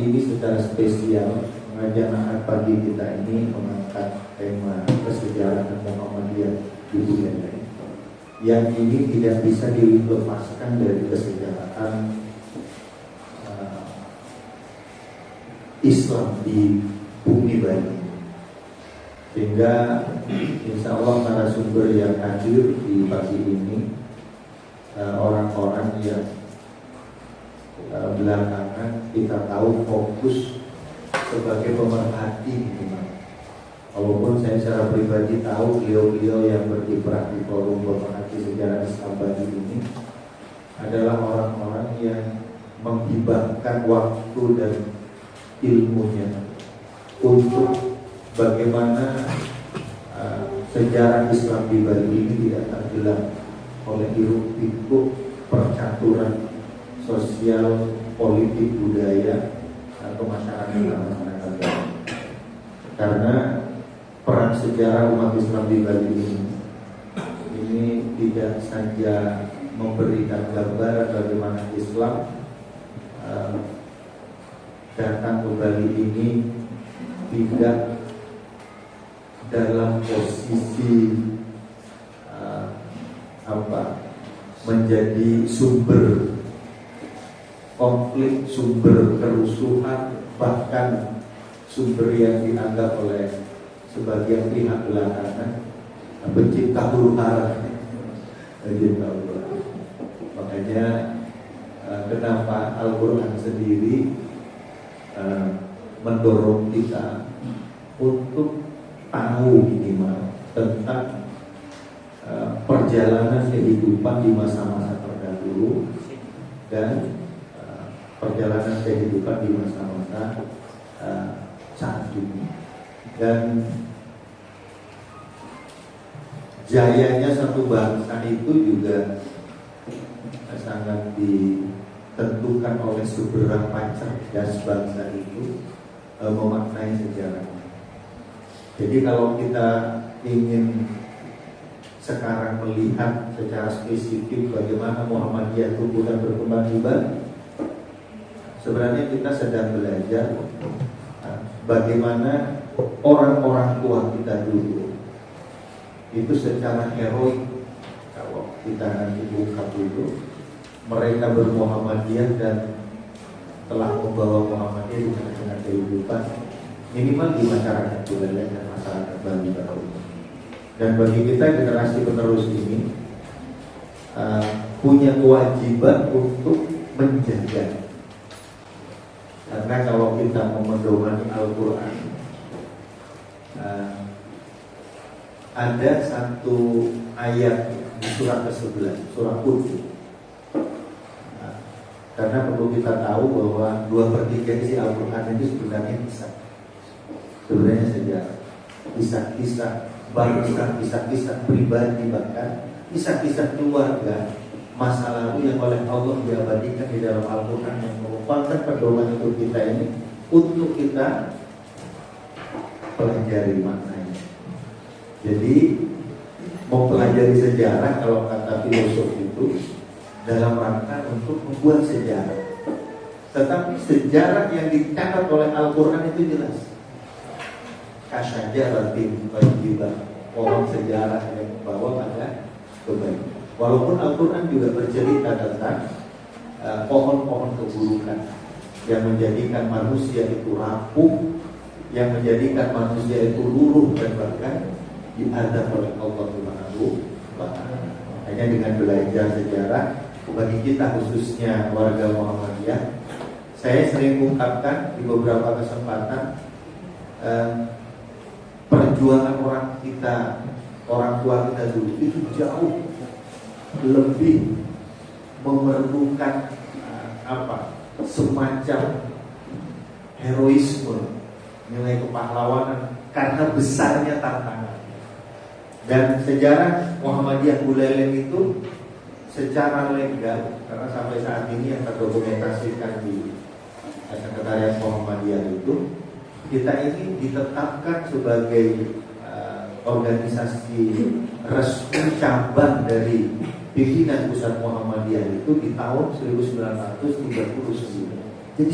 ini secara spesial pengajian Ahad pagi kita ini mengangkat tema kesejarahan Muhammadiyah di dunia. Yang ini tidak bisa dilepaskan dari kesejarahan Islam di bumi Bali. Sehingga insya Allah narasumber yang hadir di pagi ini orang-orang yang belakangan kita tahu fokus sebagai pemerhati. Walaupun saya secara pribadi tahu beliau-beliau yang berkiprah di forum pemerhati sejarah Islam Bali ini adalah orang-orang yang menghibahkan waktu dan ilmunya untuk bagaimana sejarah Islam di Bali ini tidak tergelam oleh hiruk-pikuk percaturan sosial, politik, budaya atau masyarakat agama. Karena peran sejarah umat Islam di Bali ini tidak saja memberikan gambaran bagaimana Islam datang ke Bali ini tidak dalam posisi menjadi sumber konflik, sumber kerusuhan, bahkan sumber yang dianggap oleh sebagian pihak belakangan pencipta huru-hara. Makanya kenapa Al-Quran sendiri mendorong kita untuk tahu minimal tentang perjalanan kehidupan di masa-masa terdahulu dan perjalanan kehidupan di masa-masa saat ini. Dan jayanya satu bangsa itu juga sangat ditentukan oleh seberapa cerdas bangsa itu memaknai sejarah. Jadi kalau kita ingin sekarang melihat secara spesifik bagaimana Muhammadiyah tumbuh dan berkembang di Bali, sebenarnya kita sedang belajar bagaimana orang-orang tua kita dulu itu secara heroik, kalau kita nanti buka dulu, mereka bermuhammadiyah dan telah membawa Muhammadiyah di tengah-tengah kehidupan minimal di masyarakat budaya dan masyarakat Bali pada umumnya. Dan bagi kita generasi penerus ini punya kewajiban untuk menjaga. Karena kalau kita mau mendomani Al-Quran, ada satu ayat di surat ke-11, surah Hud. Karena perlu kita tahu bahwa 2/3 isi Al-Quran itu sebenarnya sejarah, kisah-kisah bangsa, kisah-kisah pribadi, bahkan kisah-kisah keluarga masa lalu yang oleh Allah diabadikan di dalam Al-Quran, yang merupakan pedoman untuk kita ini, untuk kita pelajari maknanya. Jadi mempelajari sejarah, kalau kata filosof itu, dalam rangka untuk membuat sejarah. Tetapi sejarah yang dicatat oleh Al-Quran itu jelas. Kasyajaratin thayyibah, pohon sejarah yang membawa pada kebaikan. Walaupun Al-Quran juga bercerita tentang pohon-pohon keburukan yang menjadikan manusia itu rapuh, yang menjadikan manusia itu luruh dan bahkan diazab oleh Allah Subhanahu wa Ta'ala. Hanya dengan belajar sejarah, bagi kita khususnya warga Muhammadiyah, saya sering mengungkapkan di beberapa kesempatan, perjuangan orang tua kita dulu itu jauh lebih memerlukan semacam heroisme, nilai kepahlawanan, karena besarnya tantangan. Dan sejarah Muhammadiyah Buleleng itu secara legal, karena sampai saat ini yang terdokumentasikan di Sekretariat Muhammadiyah itu, kita ini ditetapkan sebagai organisasi resmi cabang dari pimpinan pusat Muhammadiyah itu di tahun 1939. Jadi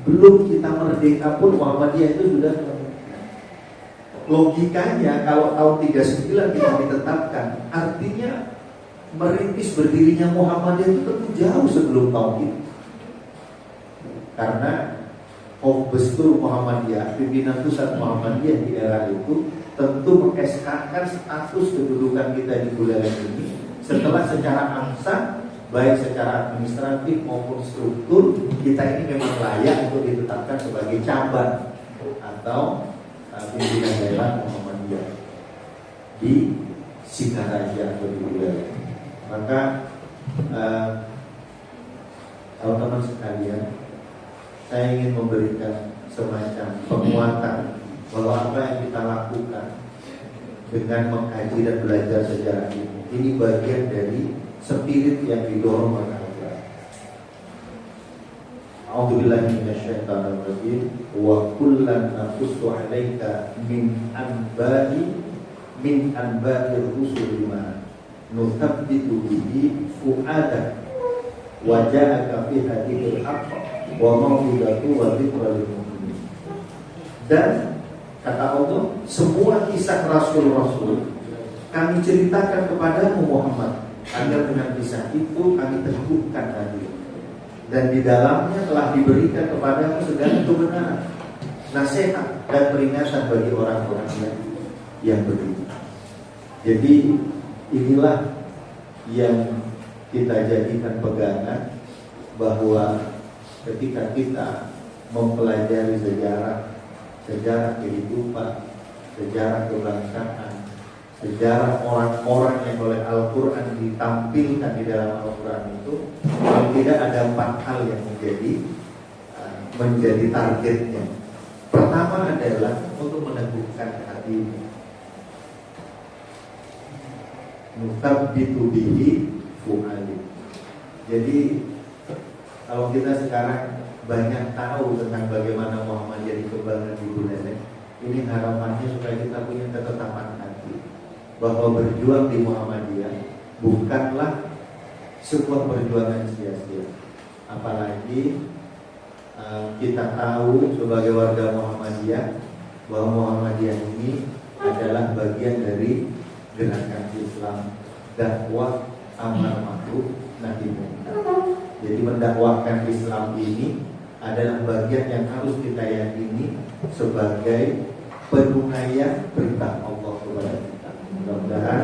belum kita merdeka pun Muhammadiyah itu sudah merdeka. Logikanya kalau tahun 39 kita ditetapkan, artinya merintis berdirinya Muhammadiyah itu tentu jauh sebelum tahun itu. Karena Bestur Muhammadiyah, pimpinan pusat Muhammadiyah di era itu tentu mengeskakan status kedudukan kita di Buleleng ini setelah secara angsa, baik secara administratif maupun struktur, kita ini memang layak untuk ditetapkan sebagai cabang atau pimpinan daerah Muhammadiyah di Singaraja atau di Buleleng. Maka teman-teman sekalian, saya ingin memberikan semacam penguatan bahwa apa yang kita lakukan dengan mengkaji dan belajar sejarah ini bagian dari spirit yang didorong oleh Al-Quran. A'udzubillahi minasyaitonir rajim. Wa kullan naqussu 'alaika min anba'ir rusuli ma nuthabbitu bihi fu'adak wa ja'aka fi hadithil haqq wa mau'izatu wa dzikra lil mu'minin. Dan kata Allah, semua kisah Rasul-Rasul kami ceritakan kepadamu Muhammad, agar dengan kisah itu kami teguhkan hati, dan di dalamnya telah diberikan kepadamu segala kebenaran, nasihat dan peringatan bagi orang-orang yang beriman. Jadi inilah yang kita jadikan pegangan, bahwa ketika kita mempelajari sejarah kehidupan, sejarah kebangsaan, sejarah orang-orang yang oleh Al-Quran ditampilkan di dalam Al-Quran itu, kalau tidak ada 4 hal yang menjadi targetnya. Pertama adalah untuk meneguhkan hati, nutabbitu bihi fu'ali. Jadi kalau kita sekarang banyak tahu tentang bagaimana Muhammadiyah dikembangkan di Buleleng, ini harapannya supaya kita punya ketetapan hati bahwa berjuang di Muhammadiyah bukanlah sebuah perjuangan sia-sia. Apalagi kita tahu sebagai warga Muhammadiyah bahwa Muhammadiyah ini adalah bagian dari gerakan Islam, dakwah amar ma'ruf nahi munkar. Jadi mendakwahkan Islam ini adalah bagian yang harus kita yakini sebagai penunaian perintah Allah kepada kita. Mudah-mudahan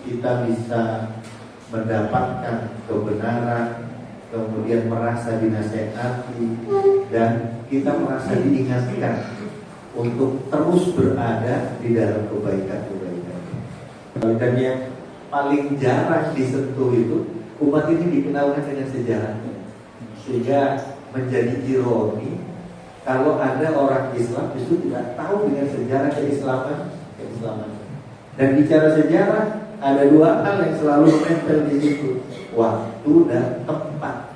kita bisa mendapatkan kebenaran, kemudian merasa dinasehati, dan kita merasa diingatkan untuk terus berada di dalam kebaikan-kebaikan. Dan yang paling jarang disentuh itu, umat ini dikenalkan dengan sejarahnya, sehingga menjadi ironi kalau ada orang Islam justru tidak tahu dengan sejarah keislaman. Dan bicara sejarah, ada 2 hal yang selalu menempel di situ: waktu dan tempat.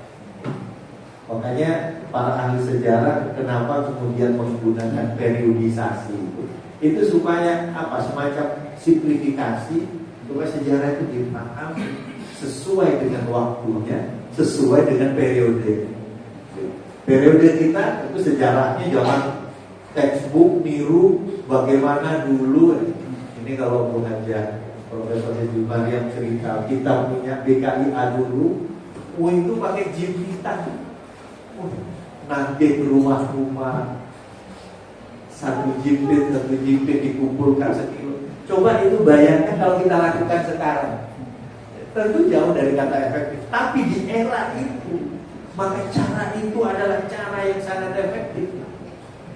Makanya para ahli sejarah kenapa kemudian menggunakan periodisasi itu supaya apa? Semacam simplifikasi, supaya sejarah itu dipahami sesuai dengan waktunya, sesuai dengan periode. Periode kita itu sejarahnya jangan textbook niru bagaimana dulu. Ini kalau Bung Hajar Profesor Jumar yang cerita kita punya BKIA dulu, itu pakai jimpitan. Nanti ke rumah-rumah, satu jimpit dikumpulkan sekilo. Coba itu bayangkan kalau kita lakukan sekarang, tentu jauh dari kata efektif. Tapi di era itu, maka cara itu adalah cara yang sangat efektif.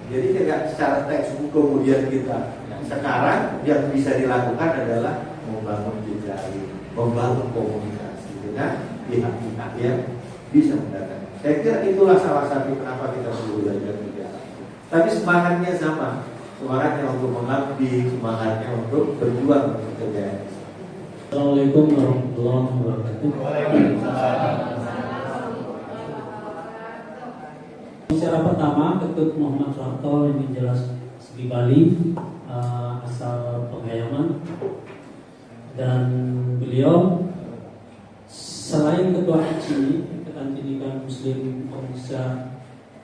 Jadi tidak secara textbook kemudian kita. Sekarang yang bisa dilakukan adalah membangun jejaring, membangun komunikasi dengan pihak-pihak yang bisa mendatangkan. Saya kira itulah salah satu kenapa kita perlu belajar sejarah. Tapi semangatnya sama, semangatnya untuk mengabdi, semangatnya untuk berjuang untuk kejayaan. Assalamualaikum warahmatullahi wabarakatuh. Bicara pertama, Ketut Muhammad Soeharto yang menjelas di Bali, asal Pengayaman, dan beliau selain ketua HCI, Ikatan Pendidikan Muslim Indonesia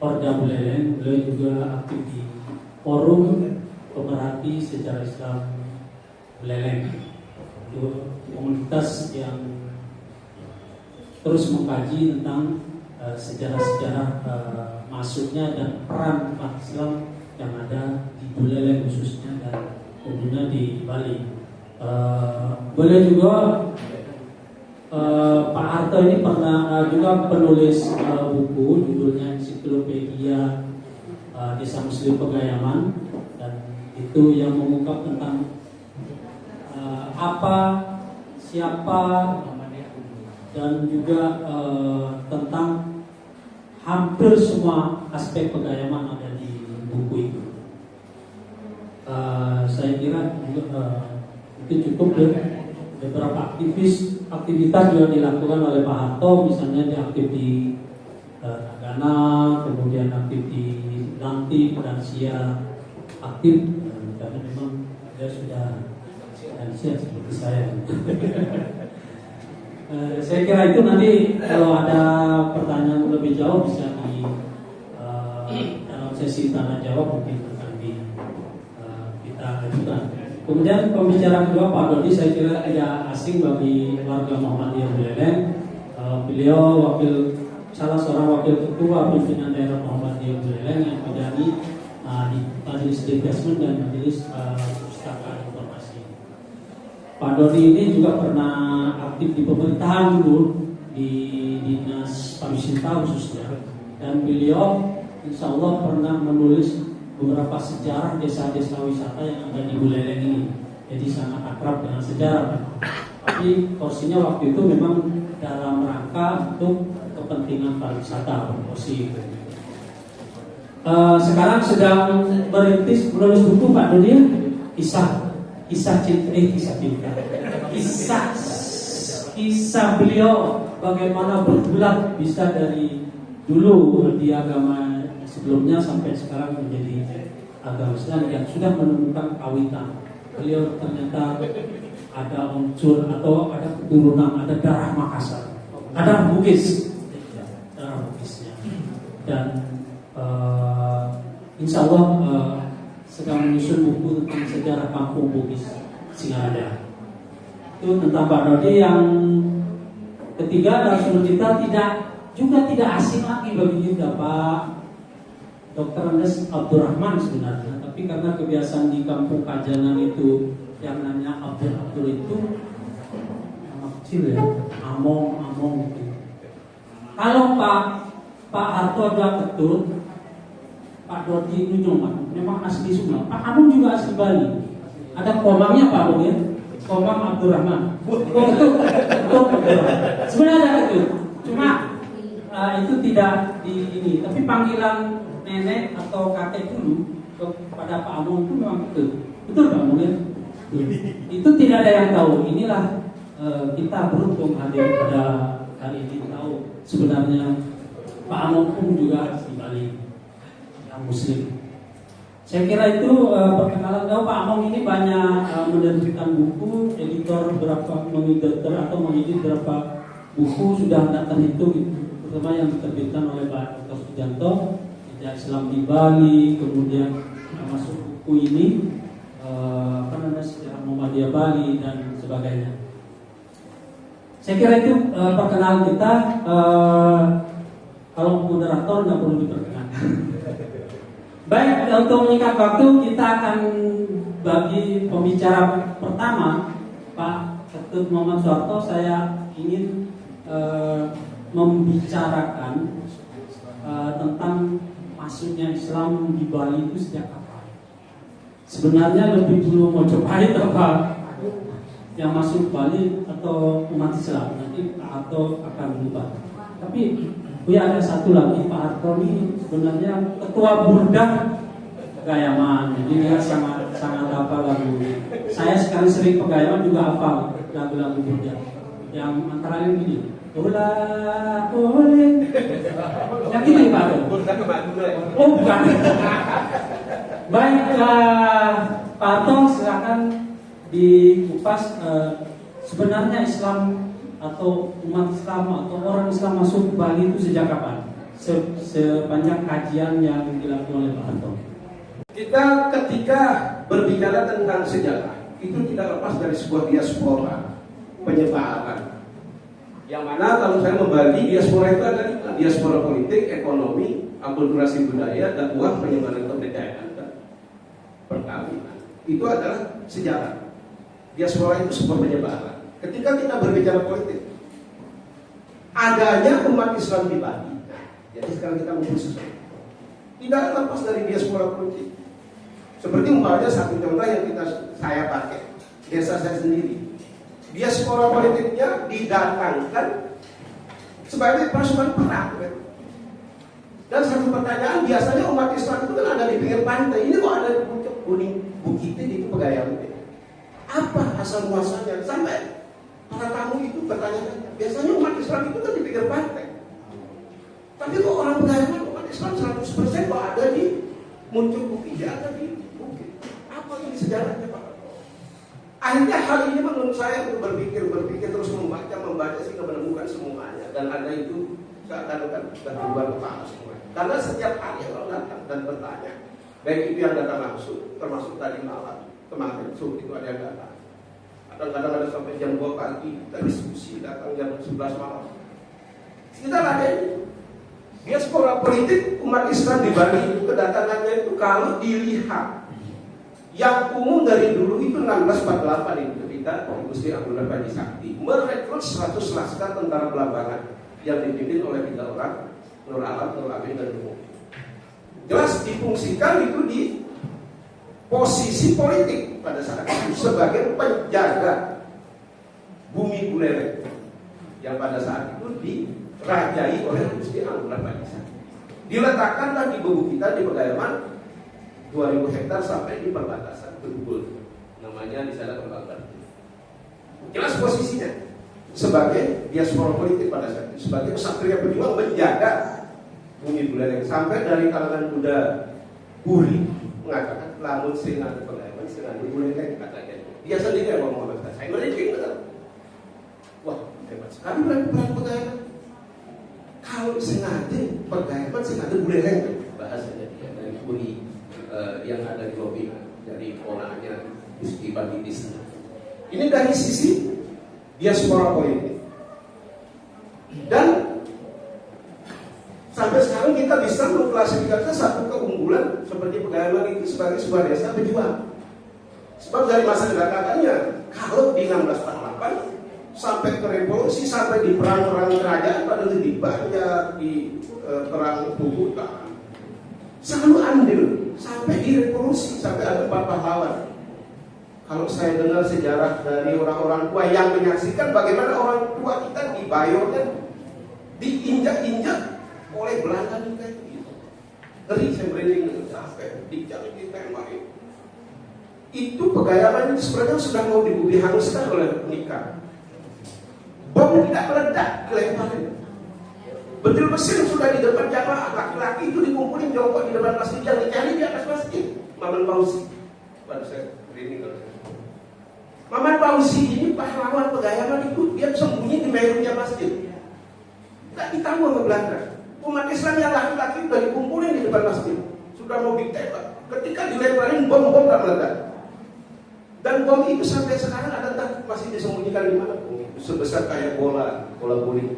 Porda Buleleng. Beliau juga aktif di Forum Pemerhati Sejarah Islam Buleleng, itu komunitas yang terus mengkaji tentang sejarah-sejarah masuknya dan peran umat Islam yang ada di Buleleng khususnya dan tentunya di Bali. Beliau juga Pak Harto ini pernah juga penulis buku judulnya Ensiklopedia Desa Muslim Pegayaman, dan itu yang mengungkap tentang apa, siapa, dan juga tentang hampir semua aspek Pegayaman ada di buku itu. Saya kira juga itu cukup ya. Beberapa aktivitas juga dilakukan oleh Pak Harto, misalnya dia aktif di Tagana, kemudian aktif di Lantik dan Sia aktif, karena memang dia sudah lansia seperti saya. Saya kira itu nanti kalau ada pertanyaan lebih jauh bisa di dalam sesi tanya jawab mungkin akan kita ajukan. Kemudian pembicara kedua Pak Dodi, saya kira tidak asing bagi warga Muhammadiyah Buleleng. Beliau salah seorang wakil ketua pimpinan daerah Muhammadiyah Buleleng yang menjadi di Majelis Detachment dan Majelis Perpustakaan Informasi. Pak Dodi ini juga pernah aktif di pemerintahan dulu di Dinas Pariwisata khususnya, dan beliau insya Allah pernah menulis beberapa sejarah desa-desa wisata yang ada di Buleleng ini. Jadi sangat akrab dengan sejarah. Tapi porsinya waktu itu memang dalam rangka untuk kepentingan pariwisata, promosi. Sekarang sedang merintis menulis buku Pak Dodi, kisah beliau bagaimana bergulat bisa dari dulu di agama sebelumnya sampai sekarang menjadi agama Islam yang sudah menemukan kawitan. Beliau ternyata ada unsur atau ada keturunan, ada darah Makassar, ada Bugis, darah Bugisnya, dan insya Allah sedang menyusun buku tentang sejarah kampung Bugis Singada. Itu tentang Pak Dodi. Yang ketiga narasumber kita tidak asing lagi bagi kita, Pak Dr. Andes Abdurrahman sebenarnya, tapi karena kebiasaan di kampung Kajanan itu yang nanya Abdul itu nama kecil ya, Among gitu. Kalau Pak Harto adalah Ketut, Pak Dodi itu memang asli Sunda. Pak Among juga asli Bali. Ada komangnya Pak Among ya, Komang Abdurrahman. Itu sebenarnya ada itu, cuma itu tidak di ini, tapi panggilan nenek atau kakek dulu kepada Pak Among itu memang betul Pak Among ya? Itu tidak ada yang tahu. Inilah kita beruntung hadir pada hari ini tahu sebenarnya Pak Among pun juga di Bali yang Muslim. Saya kira itu perkenalan. Tahu Pak Among ini banyak menerbitkan buku, editor mengedit berapa buku sudah tak terhitung, terutama yang diterbitkan oleh Pak Dr. Sujanto. Islam di Bali, kemudian masuk buku ini sejarah Muhammadiyah Bali dan sebagainya. Saya kira itu perkenalan kita. Kalau moderator nggak perlu diperkenalkan. Baik, untuk menyikat waktu kita akan bagi pembicara pertama Pak Ketut Muhammad Soeharto. Saya ingin membicarakan tentang masuknya Islam di Bali itu sejak kapan? Sebenarnya lebih dulu mau cobain apa yang masuk Bali atau umat Islam, nanti Pak Harto akan berubah. Tapi ada satu lagi, Pak Harto ini sebenarnya ketua Burdah Pegayaman, jadi dia sangat hafal lagu. Saya sekarang sering Pegayaman juga hafal lagu-lagu Burdah. Yang antara lain begini. Ulah boleh. Yang ini Pak. Oh bukan. Baik, Pak Harto silakan dikupas sebenarnya Islam atau umat Islam atau orang Islam masuk ke Bali itu sejak kapan? sepanjang kajian yang dilakukan oleh Pak Anton. Kita ketika berbicara tentang sejarah itu tidak lepas dari sebuah diaspora penyebaran. Yang mana kalau saya membagi diaspora itu ada diaspora politik, ekonomi, akulturasi budaya, dakwah, penyebaran kebudayaan dan perkawinan. Itu adalah sejarah. Diaspora itu sebuah penyebaran. Ketika kita berbicara politik, adanya umat Islam di Bali. Jadi sekarang kita mengkhusus tidak lepas dari diaspora politik. Seperti umpamanya satu contoh yang saya pakai, desa saya sendiri. Diaspora politiknya didatangkan sebagai pasukan perang. Dan satu pertanyaan, biasanya umat Islam itu kan ada di pinggir pantai. Ini kok ada di puncak Gunung Bukitnya di Pegayam. Apa asal muasalnya? Sampai para tamu itu bertanya, biasanya umat Islam itu kan di pinggir pantai. Tapi kok orang Pegayam, umat Islam 100% kok ada di Muncul Bukit, ada di Bukit. Apa ini sejarahnya Pak? Akhirnya hal ini menurut saya untuk berpikir terus membaca sehingga menemukan semuanya. Dan ada itu seakan-akan sudah di luar kepala semua. Karena setiap hari orang datang dan bertanya, baik itu yang datang langsung, termasuk tadi malam, kemarin sore itu ada yang datang. Kadang-kadang ada sampai jam 2 pagi, kita diskusi, datang jam 11 malam. Kita ada ini. Diaspora politik umat Islam di Bali itu kedatangannya itu kalau dilihat yang umum dari dulu itu 1648 itu ketika Gusti Abdullah Panji Sakti merekrut 100 laskar tentara Belambangan yang dipimpin oleh 3 orang, Nur Alam, Nur Amin, dan Nur. Jelas difungsikan itu di posisi politik pada saat itu sebagai penjaga bumi Buleleng yang pada saat itu dirajai oleh Gusti Abdullah Panji Sakti. Diletakkanlah di bumi kita di Pegayaman 2000 hektar sampai di perbatasan Bedugul, namanya di sana Kembang Batu. Jelas posisinya sebagai diaspora politik pada saat itu, sebagai ksatria berjuang menjaga bumi Buleleng. Sampai dari kalangan Buddha Buri mengatakan lamun sing anu Pegayaman sing anu Buleleng katanya. Dia sendiri yang ngomong sama saya. Ini benar. Wah, hebat sekali peran Pegayaman. Kalau sengaja Pegayaman sing anu Buleleng bahasanya dia dari Buri yang ada di lobi dari polanya Gusti Bandidis. Ini dari sisi diaspora politik. Dan sampai sekarang kita bisa mengklasifikasikan satu keunggulan seperti Pegayaman itu sebagai sebuah desa berjuang. Sebab dari masa kedatangannya, kalau di 1648 sampai ke revolusi, sampai di perang-perang kerajaan pada di Banjar, di perang Bubutan, selalu andil sampai di revolusi, sampai ada 4 pahlawan. Kalau saya dengar sejarah dari orang-orang tua yang menyaksikan bagaimana orang tua kita dibayarnya, diinjak-injak oleh Belanda nih kayak gitu. Ngeri saya merinding sampai diinjak ditembak. Itu Pegayaman itu sebenarnya sudah mau dihanguskan oleh nikah. Bom tidak meledak, dilemparin. Betul mesin sudah di depan jamaah, laki-laki itu dikumpulin jongkok di depan masjid, yang dicari di atas masjid. Maman Fauzi, pada saya ini kalau saya. Maman Fauzi ini pahlawan Pegayaman itu, dia sembunyi di merunya masjid. Tak ditahu sama Belanda. Umat Islam yang laki-laki sudah dikumpulin di depan masjid, sudah mau ditembak. Ketika dilemparin bom tak meledak. Dan bom itu sampai sekarang ada masih disembunyikan di mana? Sebesar kayak bola bowling.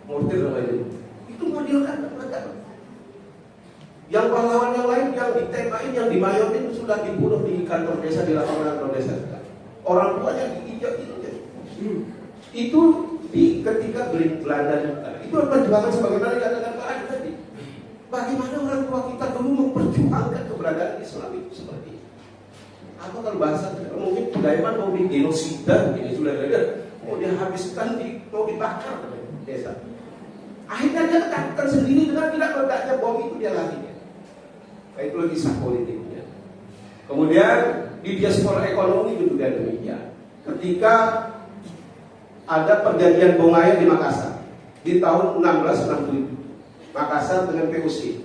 Mortir namanya itu model kan meledak. Yang pahlawan yang lain yang ditembakin, yang dimayotin sudah dibunuh di kantor desa, di lapangan kantor desa. Orang tuanya diinjak-injak. Itu di ketika Belanda itu perjuangan sebagaimana dikatakan Pak Adi tadi. Bagaimana orang tua kita dulu memperjuangkan keberadaan Islam itu seperti itu. Apa kalau bahasa mungkin Pegayaman mau digenosida, ini sudah ada, mau dihabiskan, mau dibakar desa. Akhirnya dia ketakutan sendiri dengan tidak meledaknya bom itu, dia lari. Nah, itu kisah politiknya. Kemudian di diaspora ekonomi juga demikian. Ketika ada perjanjian Bongaya di Makassar di tahun 1667, Makassar dengan POC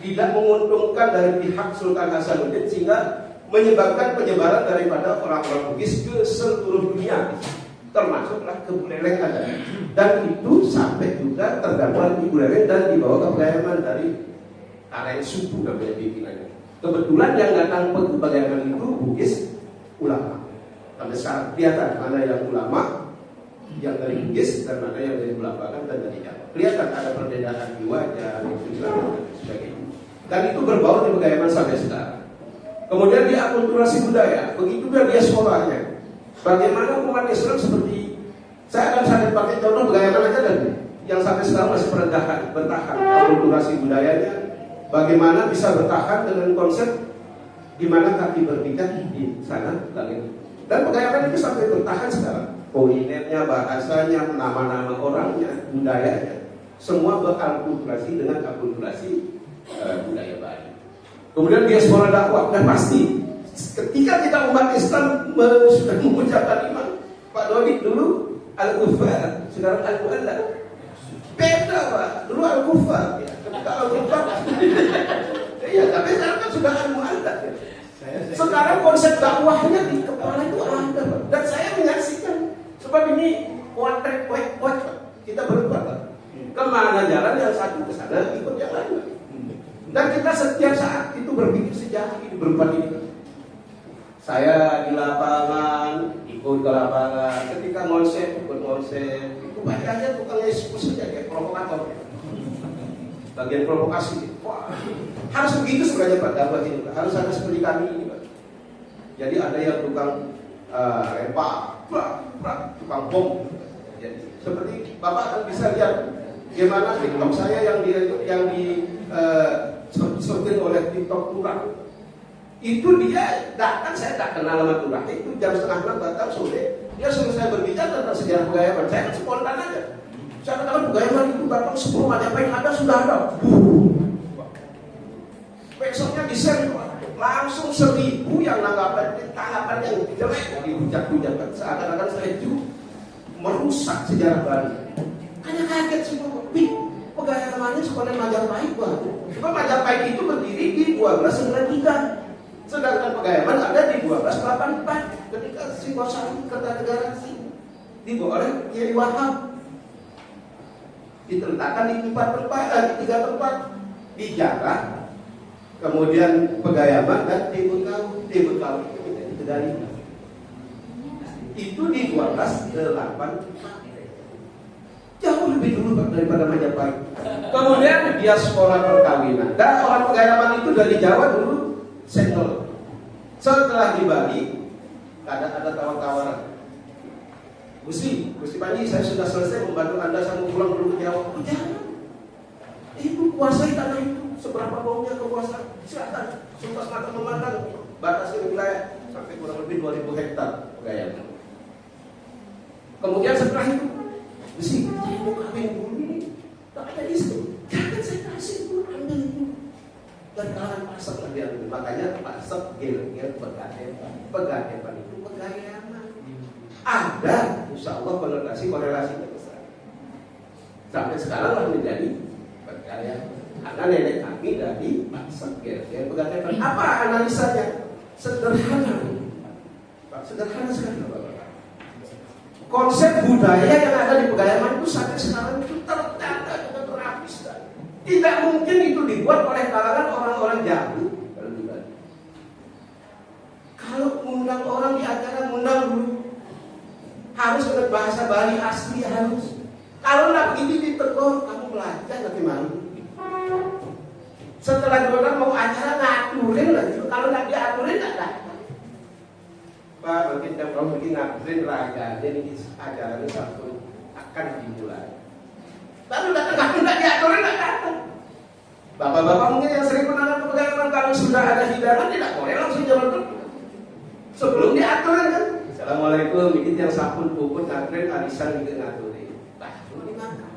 tidak menguntungkan dari pihak Sultan Hasanuddin sehingga menyebabkan penyebaran daripada orang-orang Bugis ke seluruh dunia. termasuklah ke Buleleng ada. Dan itu sampai juga tergambar di Buleleng dan dibawa ke Pegayaman dari area suku namanya pimpinannya. Kebetulan yang datang ke Pegayaman itu Bugis ulama. Sampai sekarang kelihatan mana yang ulama yang dari Bugis dan mana yang dari Belambangan dan dari Jawa. Kelihatan ada perbedaan di wajah, dan sebagainya. Dan itu berbaur di Pegayaman sampai sekarang. Kemudian di akulturasi budaya, begitu juga diasporanya. Bagaimana umat Islam seperti saya akan pakai contoh Pegayaman aja dan yang sampai sekarang masih bertahan akulturasi budayanya. Bagaimana bisa bertahan dengan konsep di mana kaki berpijak di sana langit. Dan Pegayaman itu sampai bertahan sekarang. Kulinernya, bahasanya, nama-nama orangnya, budayanya, semua berakulturasi dengan akulturasi budaya Bali. Kemudian diaspora dakwah, dan pasti ketika kita umat Islam sudah mengucapkan iman, Pak Dodi dulu Al-Kufar, sekarang Al-Mu'alla. Beda Pak, dulu Al-Kufar, ya. Ketika Al-Kufar, ya, tapi sekarang kan sudah Al-Mu'alla. Ya. Sekarang konsep dakwahnya di kepala itu ada, Pak. Dan saya menyaksikan, sebab ini one track point, kita berubah, Pak. Kemana jalan yang satu ke sana, ikut yang lain. Dan kita setiap saat itu berpikir sejarah hidup berempat ini. Saya di lapangan, ikut ke lapangan. Ketika konsep, ikut konsep. Itu banyak aja tukang eksekusi saja, kayak provokator. Bagian provokasi. Wah, harus begitu sebenarnya Pak dakwah ini. Harus ada seperti kami ini Pak. Jadi ada yang tukang lempar, tukang bom. Jadi seperti Bapak bisa lihat bagaimana TikTok saya yang di disortir oleh TikTok Turang. Itu dia datang, saya tak kenal sama Turang. Itu jam 5:30 datang sore. Dia suruh saya berbicara tentang sejarah Pegayaman. Saya kan spontan aja. Saya katakan Pegayaman itu datang sebelum apa yang ada sudah ada. Besoknya di-share langsung 1.000 yang tanggapan yang jelek dihujat-hujatkan. Seakan-akan saya itu merusak sejarah Bali. Hanya kaget semua. Pegayamannya sekolah Majapahit Pak. Sebab Majapahit itu berdiri di 1293. Sedangkan Pegayaman ada di 1284 ketika Singosari Kertanegara dibawa oleh Kiai Wahab. Diletakkan di 3 tempat di Jarak, kemudian Pegayaman dan Tebut Kau itu menjadi Tegali. Itu di 1284. Jauh lebih dulu Pak daripada Majapahit. Kemudian diaspora perkawinan. Dan orang Pegayaman itu dari Jawa dulu sendol. Setelah di Bali ada tawar-tawaran. Gusti Panji, saya sudah selesai membantu Anda, saya mau pulang dulu ke Jawa. Oh, jangan. Ibu kuasai tanah itu. Seberapa maunya kekuasaan? Silakan. Sumpah mata memandang. Batasi wilayah sampai kurang lebih 2.000 hektar Pegayaman. Kemudian setelah itu, Gusti, saya mau kawin dulu ini. Tak ada istri. Jangan saya kasih dulu, ambil itu. Dan kalangan pasok lah dia. Makanya pasok gel-gel Pegayaman itu Pegayaman. Ada, insya Allah korelasinya besar. Sampai sekarang lah menjadi Pegayaman. Karena nenek kami dari pasok gel-gel Pegayaman. Apa analisanya? Sederhana. Pak, sederhana sekali Bapak. Konsep budaya yang ada di Pegayaman itu sampai sekarang itu tertata dengan terapis. Tidak mungkin itu dibuat oleh kalangan orang-orang Jawa. Kalau undang orang di acara, undang dulu. Harus dengan bahasa Bali asli harus. Kalau nggak begitu ditegur, kamu belajar nanti malu. Setelah orang mau acara ngaturin lagi. Kalau nggak diaturin nggak datang. Pak, mungkin kalau begini ngaturin raga, jadi acara ini satu akan dimulai. Lalu datang nggak diaturin nggak datang. Bapak-bapak mungkin yang sering menangani Pegayaman kalau sudah ada hidangan tidak boleh langsung jalan dulu. Sebelum diaturin kan. Assalamualaikum, ini yang sabun puput ngaturin, arisan juga ngaturin. Nah, cuma dimakan.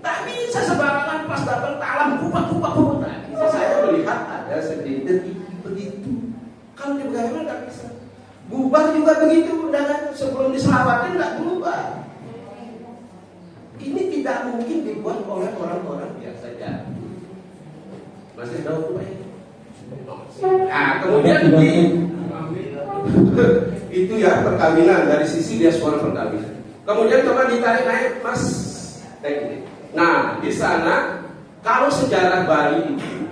Tak bisa sembarangan pas datang talam kupak. Nah, saya melihat ada sedikit begitu. Kalau di Pegayaman nggak bisa. Bubar juga begitu, undangan sebelum diselawatin nggak berubah. Ini tidak mungkin dibuat oleh orang-orang biasa saja. Masih tahu Pak? Nah, kemudian Itu ya perkawinan dari sisi diaspora perkawinan. Kemudian coba ditarik naik Mas. Nah, di sana kalau sejarah Bali itu,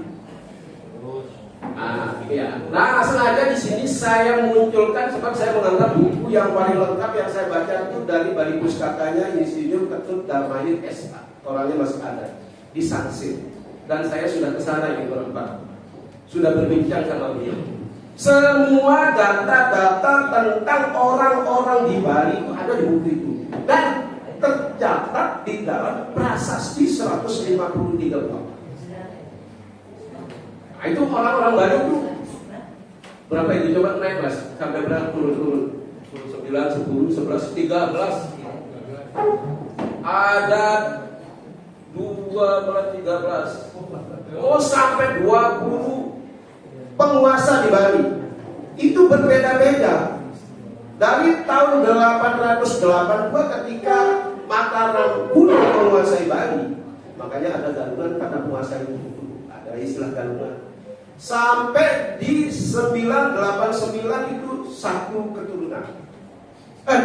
nah sengaja di sini saya munculkan sebab saya menganggap buku yang paling lengkap yang saya baca itu dari Bali Pustakanya Insinyur Ketut Darmayin SH. Orangnya masih ada di Sansit. Dan saya sudah ke sana ini berempat. Sudah berbincang sama beliau. Semua data-data tentang orang-orang di Bali itu ada di buku itu. Dan tercatat di dalam prasasti 153 bab. Nah, itu orang-orang Bali itu berapa itu? Coba naik Mas. Sampai berapa? Turun 9, 10, 11, 13. Ada 12, 13. Oh, sampai 20 penguasa di Bali. Itu berbeda-beda. Dari tahun 882 ketika Mataram Kuno menguasai Bali, makanya ada galungan karena penguasa itu, ada istilah galungan. Sampai di 989 itu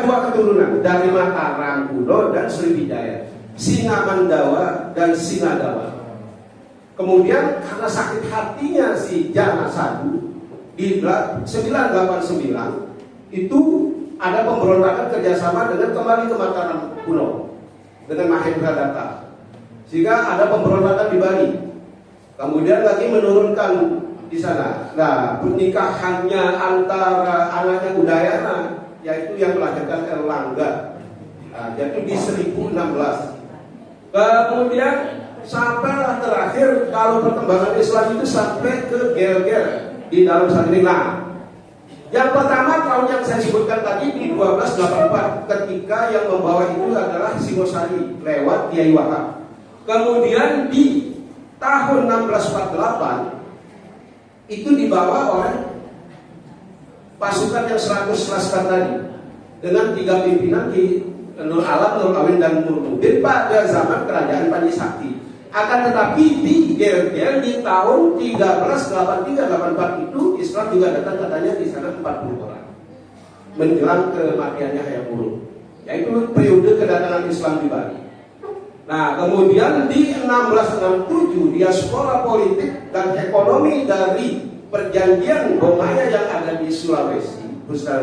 dua keturunan dari Mataram Kuno dan Sriwijaya, Singamandawa dan Singadawa. Kemudian karena sakit hatinya si Jana Sadu di 989 itu ada pemberontakan kerjasama dengan kembali ke Mataram Kuno dengan Mahendra Datta, sehingga ada pemberontakan di Bali. Kemudian lagi menurunkan di sana. Nah, pernikahannya antara anaknya Udayana, yaitu yang melahirkan Erlangga, yaitu di 1016. Kemudian sampailah terakhir kalau perkembangan Islam itu sampai ke Gelger di dalam Sandringan. Yang pertama tahun yang saya sebutkan tadi di 1284 ketika yang membawa itu adalah Singosari lewat Kiai Wahab. Kemudian di tahun 1648 itu dibawa oleh pasukan yang 100 laskar tadi dengan 3 pimpinan di Nur Alam, Nur Awin dan Nur Mubin pada zaman kerajaan Panji Sakti. Akan tetapi di Gelger di tahun 1383-84 itu Islam juga datang katanya di sana 40 orang menjelang kematiannya Hayam Wuruk, yaitu periode kedatangan Islam di Bali. Nah, kemudian di 1667 diaspora politik dan ekonomi dari perjanjian Bomaya yang ada di Sulawesi,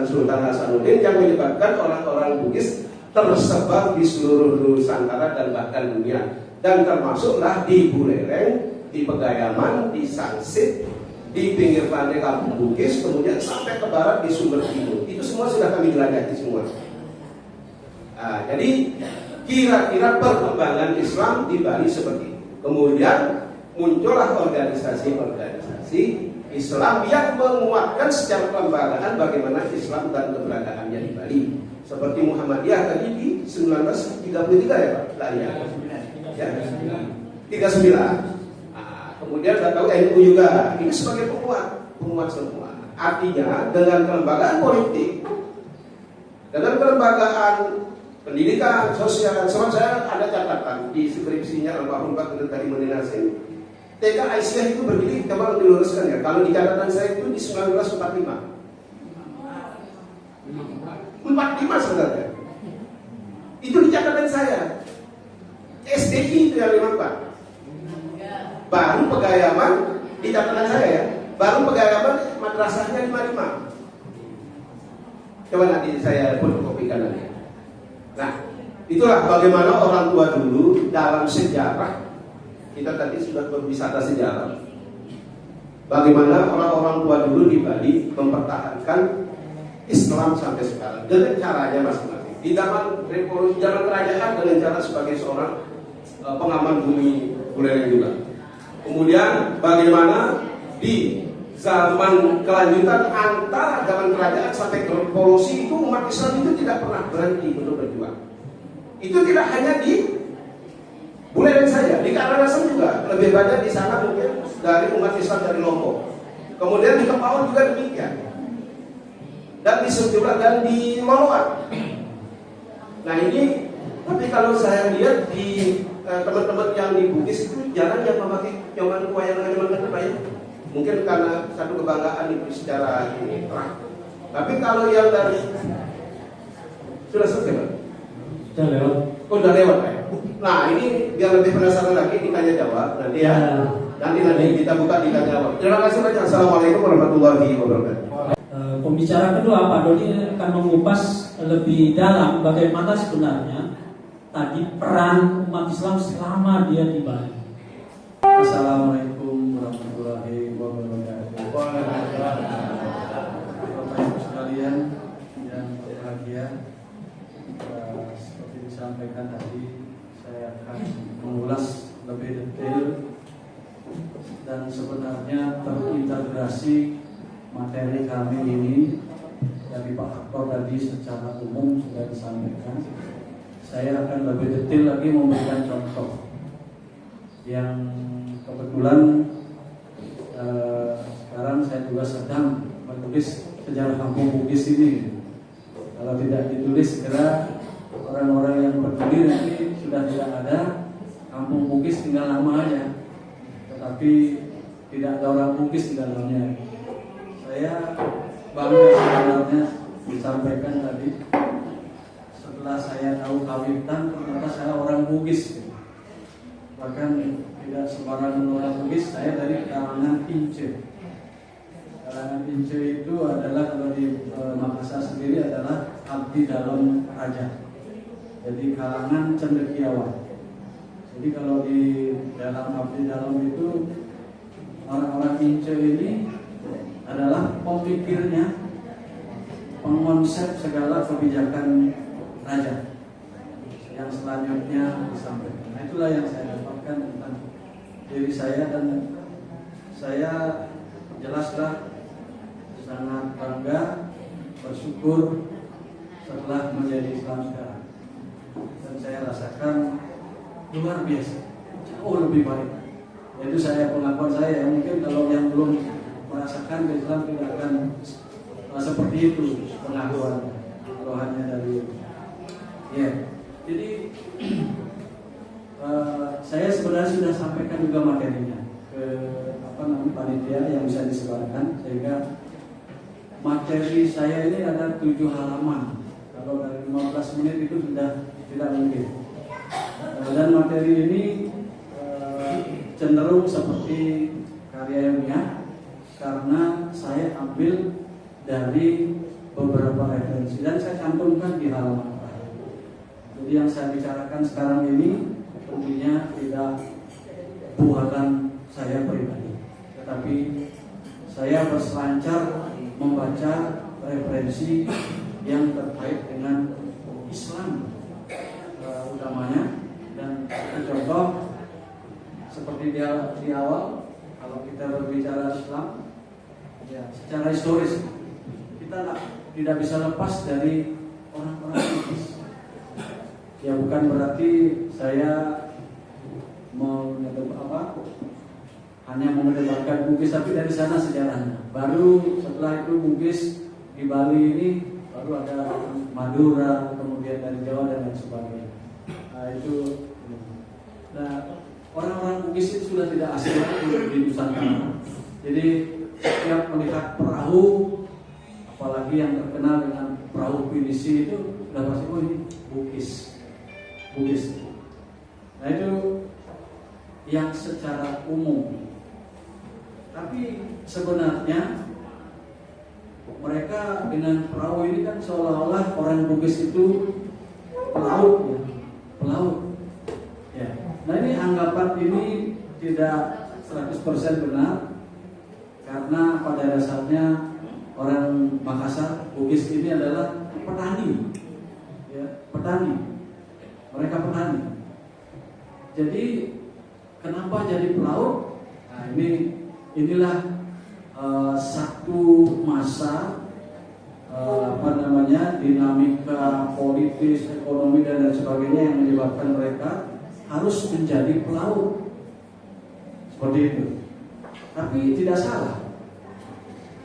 Sultan Hasanuddin, yang menyebabkan orang-orang Bugis tersebar di seluruh Nusantara dan bahkan dunia. Dan termasuklah di Buleleng, di Pegayaman, di Sansit, di pinggir pantai Kampung Bugis, kemudian sampai ke barat di Sumber Timur. Itu semua sudah kami jelajahi semua. Nah, jadi kira-kira perkembangan Islam di Bali seperti itu. Kemudian muncullah organisasi-organisasi Islam yang menguatkan secara kelembagaan bagaimana Islam dan keberadaannya di Bali. Seperti Muhammadiyah tadi di 1933 ya Pak Lania. Ya, 39. Nah, kemudian kita tahu NU juga ini sebagai penguat semua. Artinya dengan kelembagaan politik, dengan kelembagaan pendidikan, sosial. Sebab saya ada catatan di skripsinya almarhum Pak Kedut tadi Medinasin. TK Aisyah itu berdiri, coba diluruskan ya. Kalau di catatan saya itu di 1945. 45 sebenarnya. Itu di catatan saya. SDI itu yang 54. Baru Pegayaman di catatan saya ya. Baru Pegayaman madrasahnya 55. Coba nanti saya fotokopikan nanti. Nah, itulah bagaimana orang tua dulu dalam sejarah. Kita tadi sudah berwisata sejarah. Bagaimana orang-orang tua dulu di Bali mempertahankan Islam sampai sekarang dengan caranya masing-masing. Di zaman revolusi, zaman kerajaan dengan cara sebagai seorang pengaman bumi Buleleng juga. Kemudian bagaimana di zaman kelanjutan antara zaman kerajaan sampai revolusi itu umat Islam itu tidak pernah berhenti untuk berjuang. Itu tidak hanya di Buleleng saja, di Karangasem juga lebih banyak di sana mungkin dari umat Islam dari Lombok. Kemudian di Kepawon juga demikian. Dan di sejumlah dan di Moloan. Nah ini, tapi kalau saya lihat di teman-teman yang di Bugis itu jarang yang memakai nyoman wayang dengan nyoman ya. Mungkin karena satu kebanggaan itu secara ini terang. Tapi kalau yang dari sudah selesai, Pak? Sudah lewat. Oh, udah lewat, Pak. Nah, ini biar lebih penasaran lagi ditanya jawab nanti ya. Nanti kita buka ditanya jawab. Terima kasih banyak. Assalamualaikum warahmatullahi wabarakatuh. Pembicara kedua, Pak Dodi akan mengupas lebih dalam bagaimana sebenarnya tadi peran umat Islam selama dia di Bali. Assalamualaikum warahmatullahi wabarakatuh. Bapak Ibu sekalian yang berbahagia, seperti disampaikan tadi, saya akan mengulas lebih detail dan sebenarnya terintegrasi materi kami ini dari Pak Aktor tadi secara umum sudah disampaikan. Saya akan lebih detail lagi memberikan contoh yang kebetulan sekarang saya juga sedang menulis sejarah kampung Bugis ini. Kalau tidak ditulis, segera orang-orang yang peduli nanti sudah tidak ada, kampung Bugis tinggal nama aja, tetapi tidak ada orang Bugis di dalamnya. Saya bangga sebenarnya disampaikan tadi, setelah saya tahu Kawitan ternyata saya orang Bugis. Bahkan tidak sembarangan orang Bugis, saya dari kalangan Ince. Kalangan Ince itu adalah, kalau di Makassar sendiri adalah abdi dalam raja. Jadi kalangan cendekiawan. Jadi kalau di dalam abdi dalam itu orang-orang Ince ini adalah pemikirnya, pengonsep segala kebijakan raja yang selanjutnya disampaikan. Nah, itulah yang saya dapatkan tentang diri saya, dan saya jelaslah sangat bangga, bersyukur setelah menjadi Islam sekarang, dan saya rasakan luar biasa, jauh lebih baik. Itu saya pengakuan saya. Mungkin kalau yang belum merasakan Islam tidak akan seperti itu pengakuan, kalau hanya dari jadi saya sebenarnya sudah sampaikan juga materinya ke panitia yang bisa disebarkan, sehingga materi saya ini ada 7 halaman. Kalau dari 15 menit itu sudah tidak mungkin. Dan materi ini cenderung seperti karya ilmiah, karena saya ambil dari beberapa referensi dan saya cantumkan di halaman terakhir. Jadi yang saya bicarakan sekarang ini tentunya tidak buatan saya pribadi, tetapi saya berselancar membaca referensi yang terkait dengan Islam utamanya. Dan contoh seperti di awal, kalau kita berbicara Islam, ya, secara historis kita tidak bisa lepas dari orang-orang Bugis. Ya, bukan berarti saya hanya mengedepankan Bugis, tapi dari sana sejarahnya. Baru setelah itu Bugis di Bali ini baru ada Madura, kemudian dari Jawa dan lain sebagainya. Nah, orang-orang Bugis itu sudah tidak asing lagi di Nusantara. Jadi setiap melihat perahu, apalagi yang terkenal dengan perahu pinisi, itu sudah pasti ini Bugis. Nah, itu yang secara umum. Tapi sebenarnya mereka dengan perahu ini kan seolah-olah orang Bugis itu pelaut, ya. Nah, ini anggapan ini tidak 100% benar, karena pada dasarnya orang Makassar, Bugis ini adalah petani, ya, mereka petani. Jadi kenapa jadi pelaut? Nah, inilah satu masa dinamika politis, ekonomi dan lain sebagainya yang menyebabkan mereka harus menjadi pelaut seperti itu. Tapi tidak salah,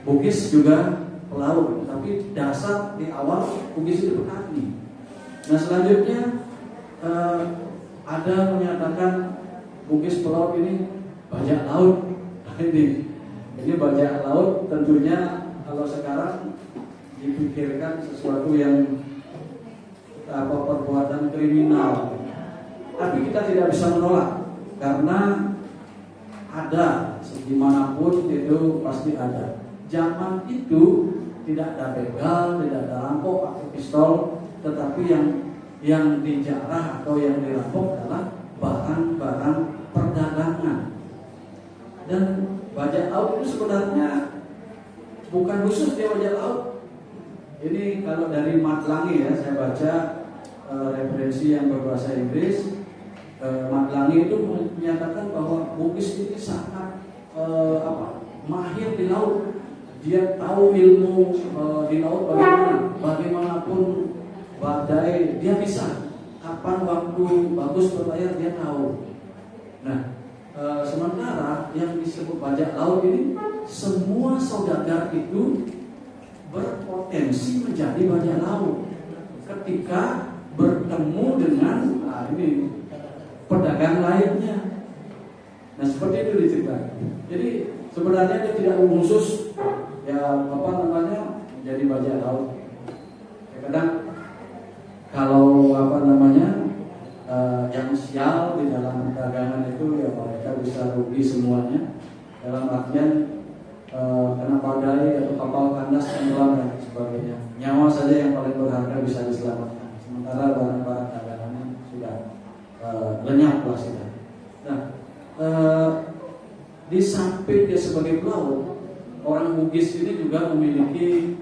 Bugis juga pelaut, tapi dasar di awal Bugis itu petani. Nah, selanjutnya ada menyatakan Bugis pelaut ini bajak laut. Ini bajak laut tentunya kalau sekarang dipikirkan sesuatu yang perbuatan kriminal. Tapi kita tidak bisa menolak karena ada, dimanapun itu pasti ada. Zaman itu tidak ada begal, tidak ada rampok atau pistol, tetapi yang dijarah atau yang dirampok adalah barang-barang perdagangan. Dan bajak laut itu sebenarnya bukan khusus dia bajak laut. Ini kalau dari Madlangi ya, saya baca referensi yang berbahasa Inggris. Madlangi itu menyatakan bahwa Bugis ini sangat mahir di laut. Dia tahu ilmu di laut bagaimanapun badai dia bisa. Kapan waktu bagus berlayar dia tahu. Nah, sementara yang disebut bajak laut ini semua saudagar itu berpotensi menjadi bajak laut ketika bertemu dengan pedagang lainnya. Nah, seperti itu diceritakan. Jadi sebenarnya dia tidak khusus menjadi bajak laut. Kadang kalau yang sial di dalam perdagangan itu ya mereka bisa rugi semuanya. Dalam artian kena badai atau kapal kandas tenggelam dan sebagainya. Nyawa saja yang paling berharga bisa diselamatkan. Sementara barang-barang dagangannya sudah lenyap lah sudah. Nah, di samping dia sebagai pelaut, orang Bugis ini juga memiliki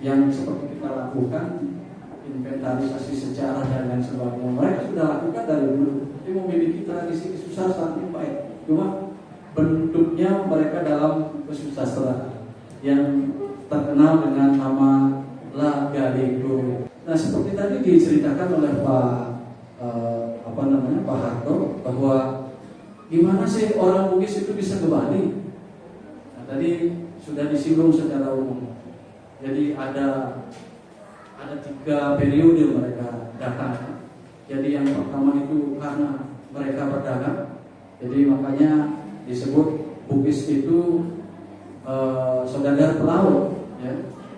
yang seperti kita lakukan inventarisasi sejarah dan lain sebagainya. Mereka sudah lakukan dari dulu. Dia memiliki tradisi kesusastraan yang baik. Cuma bentuknya mereka dalam kesusastraan yang terkenal dengan nama La Galego. Nah, seperti tadi diceritakan oleh Pak Harto bahwa gimana sih orang Bugis itu bisa ke Bali? Nah, tadi sudah disinggung secara umum. Jadi ada 3 periode mereka datang. Jadi yang pertama itu karena mereka berdagang. Jadi makanya disebut Bugis itu saudagar pelaut, ya,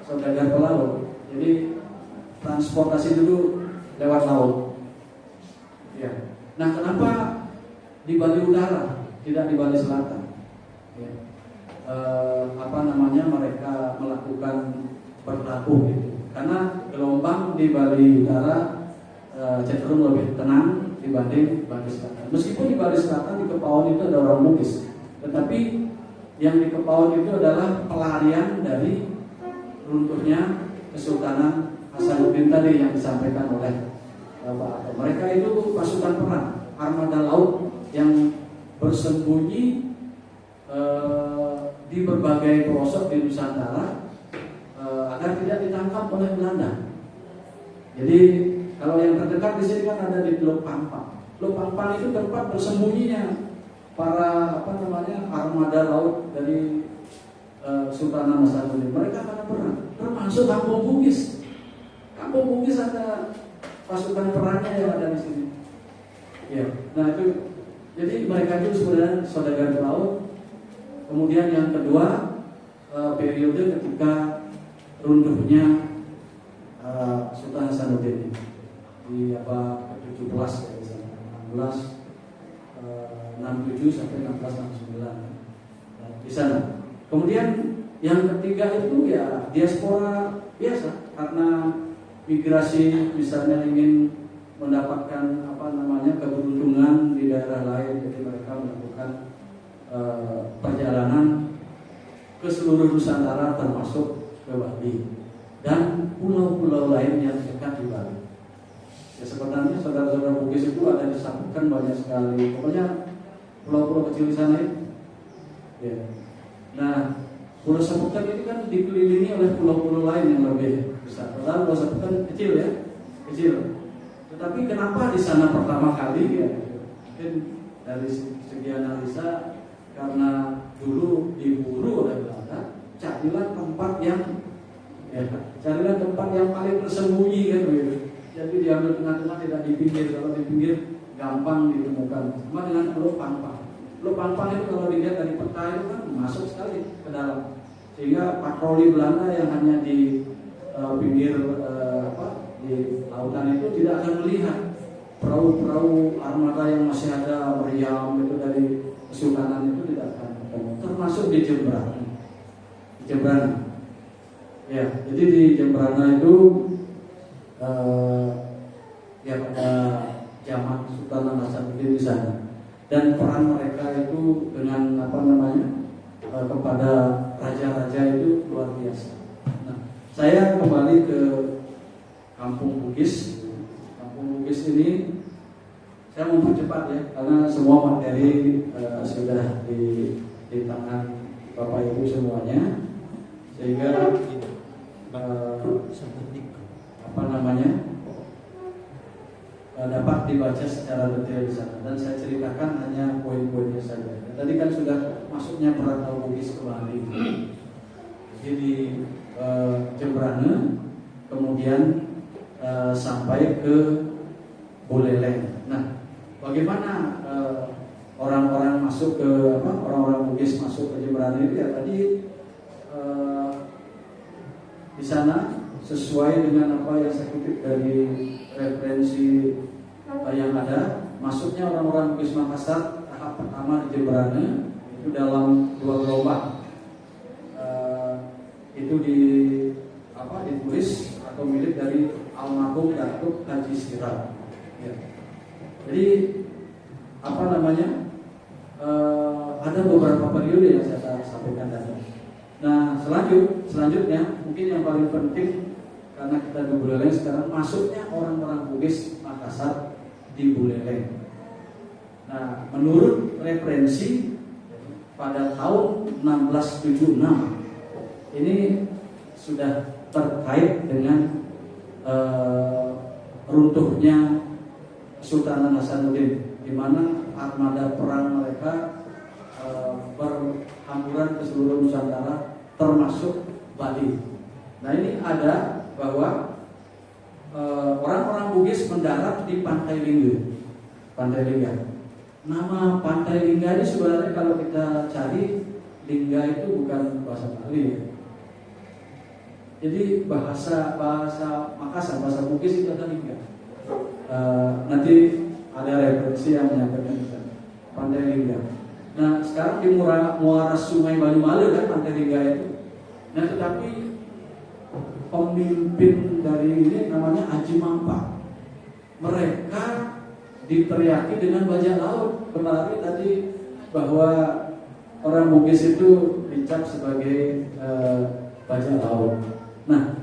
saudagar pelaut. Jadi transportasi dulu lewat laut. Ya. Nah, kenapa di Bali Utara tidak di Bali Selatan? Ya. Mereka melakukan berlabuh gitu. Karena gelombang di Bali Utara cenderung lebih tenang dibanding Bali Selatan. Meskipun di Bali Selatan di Kepauan itu ada orang Bugis, tetapi yang di Kepauan itu adalah pelarian dari runtuhnya Kesultanan Hasanuddin tadi yang disampaikan oleh Pak. Mereka itu pasukan perang, armada laut yang bersembunyi di berbagai pelosok di Nusantara agar tidak ditangkap oleh Belanda. Jadi kalau yang terdekat di sini kan ada di Teluk Pampang. Teluk Pampang itu tempat bersembunyinya para armada laut dari Sultan Hasanuddin. Mereka pada perang, termasuk Kampung Bugis. Kampung Bugis ada pasukan perangnya yang ada di sini. Ya, nah itu jadi mereka itu sebenarnya saudagar laut. Kemudian yang kedua periode ketika runtuhnya Sultan Hasanuddin di ke-17 ya, di sana 1667 sampai 1669 di sana. Kemudian yang ketiga itu ya diaspora biasa karena migrasi, misalnya ingin mendapatkan keberuntungan di daerah lain, jadi mereka melakukan perjalanan ke seluruh Nusantara termasuk ke Bali dan pulau-pulau lain yang dekat di Bali. Ya, sebenarnya saudara-saudara Bugis itu ada disambutkan banyak sekali. Pokoknya pulau-pulau kecil di sana itu. Ya. Nah, Pulau Sapukan ini kan dikelilingi oleh pulau-pulau lain yang lebih besar. Padahal Pulau Sapukan kecil ya, kecil. Tetapi kenapa di sana pertama kali ya? Mungkin dari segi analisa karena dulu diburu oleh Belanda, carilah tempat yang paling tersembunyi kan begitu. Jadi diambil tengah-tengah, tidak di pinggir. Kalau di pinggir gampang ditemukan. Cuma dengan Pulau Pampang. Pulau Pampang itu kalau dilihat dari peta itu kan masuk sekali ke dalam. sehingga patroli Belanda yang hanya di pinggir di lautan itu tidak akan melihat perahu-perahu armada yang masih ada meriam itu dari Kesultanan itu tidak akan ketemu, termasuk di Jembrana. Ya, jadi di Jembrana itu ya pada zaman Sultan Hasanuddin di sana, dan peran mereka itu dengan kepada raja-raja itu luar biasa. Nah, saya kembali ke Kampung Bugis. Kampung Bugis ini saya mempercepat ya, karena semua materi sudah di tangan Bapak Ibu semuanya, sehingga dapat dibaca secara detail di sana, dan saya ceritakan hanya poin-poinnya saja. Tadi kan sudah masuknya Perantau Bugis ke Bali, jadi Jembrana, kemudian sampai ke Buleleng. Nah, bagaimana orang-orang masuk ke orang-orang Bugis masuk ke Jembrana itu ya tadi di sana sesuai dengan apa yang saya kutip dari referensi yang ada, masuknya orang-orang Bugis Makassar tahap pertama di Jembrana itu dalam 2 gelombang. Itu ditulis atau milik dari almarhum Datuk Haji Siraj. Ya. Jadi ada beberapa periode yang saya sampaikan tadi. Nah, selanjutnya mungkin yang paling penting, karena kita di Buleleng sekarang, masuknya orang-orang Bugis Makassar di Buleleng. Nah, menurut referensi pada tahun 1676 ini sudah terkait dengan runtuhnya Sultan Hasanuddin, di mana armada perang mereka berhamburan ke seluruh Nusantara termasuk Bali. Nah, ini ada bahwa orang-orang Bugis mendarat di Pantai Lingga. Nama Pantai Lingga ini sebenarnya kalau kita cari, Lingga itu bukan bahasa Bali ya. Jadi bahasa Makassar, bahasa Bugis itu ada Lingga. Nanti ada referensi yang menyampaikan itu, Pantai Lingga. Nah, sekarang di muara Sungai Balimale kan Pantai Lingga itu. Nah, tetapi pemimpin dari ini namanya Haji Mampa. Mereka diteriaki dengan bajak laut. Kemarin tadi bahwa orang Bugis itu dicap sebagai bajak laut. Nah,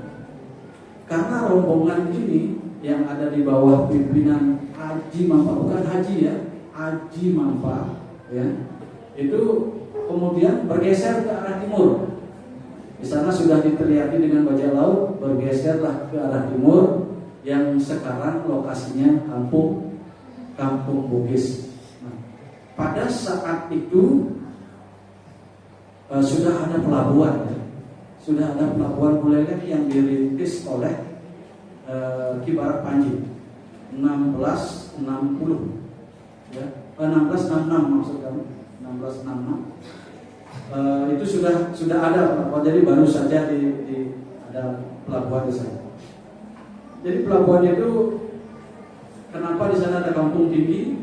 karena rombongan ini yang ada di bawah pimpinan Haji Mampa, bukan Haji ya, Haji Mampa, ya, itu kemudian bergeser ke arah timur. Di sana sudah diteriaki dengan bajak laut, bergeserlah ke arah timur, yang sekarang lokasinya Kampung Bugis. Nah, pada saat itu sudah ada pelabuhan, ya. Sudah ada pelabuhan Buleleng yang dirintis oleh Ki Barat Panji 1660, ya, 1666 maksud kami, 1666. Itu sudah ada pelabuhan, jadi baru saja ada pelabuhan di sana. Jadi pelabuhan itu, kenapa di sana ada kampung tinggi?